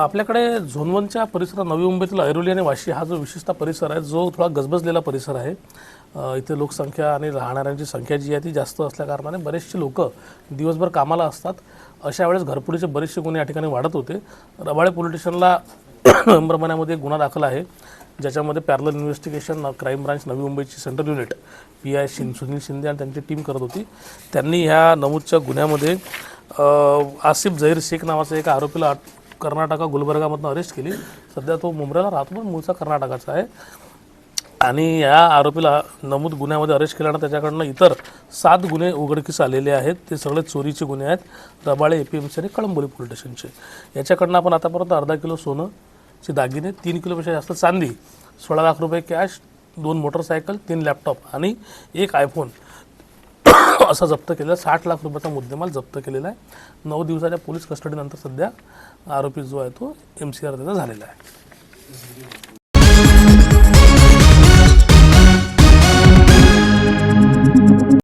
आपल्याकडे झोन 1च्या परिसरात नवी मुंबईतील ऐरोली आणि वाशी हा जो विशेषतः परिसर आहे जो थोडा गजबजलेला परिसर आहे. इथे लोकसंख्या आणि राहणाऱ्यांची संख्या जी आहे ती जास्त असल्याकारणाने बरेचसे लोक दिवसभर कामाला असतात. अशा वेळेस घरफोडीचे बरेचसे गुन्हे या ठिकाणी वाढत होते. रबाळे पोलीस स्टेशनला नोव्हेंबर महिन्यामध्ये गुन्हा दाखल आहे ज्याच्यामध्ये पॅरलल इन्व्हेस्टिगेशन क्राईम ब्रांच नवी मुंबईची central unit PI Sunil Shinde आणि त्यांची टीम करत होती. त्यांनी ह्या नमूदच्या गुन्ह्यामध्ये आसिफ झहीर शेख नावाचा एक आरोपीला कर्नाटक गुलबर्गामधून अरेस्ट केली. सध्या तो मुंबईला राहतो पण मूळचा कर्नाटकाचा आहे. आणि या आरोपीला नमूद गुन्ह्यामध्ये अरेस्ट केल्यानं त्याच्याकडनं इतर 7 गुन्हे उघडकीस आलेले आहेत. ते सगळे चोरीचे गुन्हे आहेत. रबाळे APMC आणि कळंबोली पोलीस स्टेशनचे. याच्याकडनं आपण आतापर्यंत अर्धा किलो सोनंचे दागिने, 3 किलोपेक्षा जास्त चांदी, 16 लाख रुपये कॅश, 2 मोटरसायकल, 3 लॅपटॉप आणि 1 आयफोन असा जप्त केलेला. 60 लाख रुपयाचा मुद्देमाल जप्त केलेला आहे. 9 दिवसाच्या पोलीस कस्टडीनंतर सध्या आरोपी जो आहे तो MCR त्याचा झालेला आहे.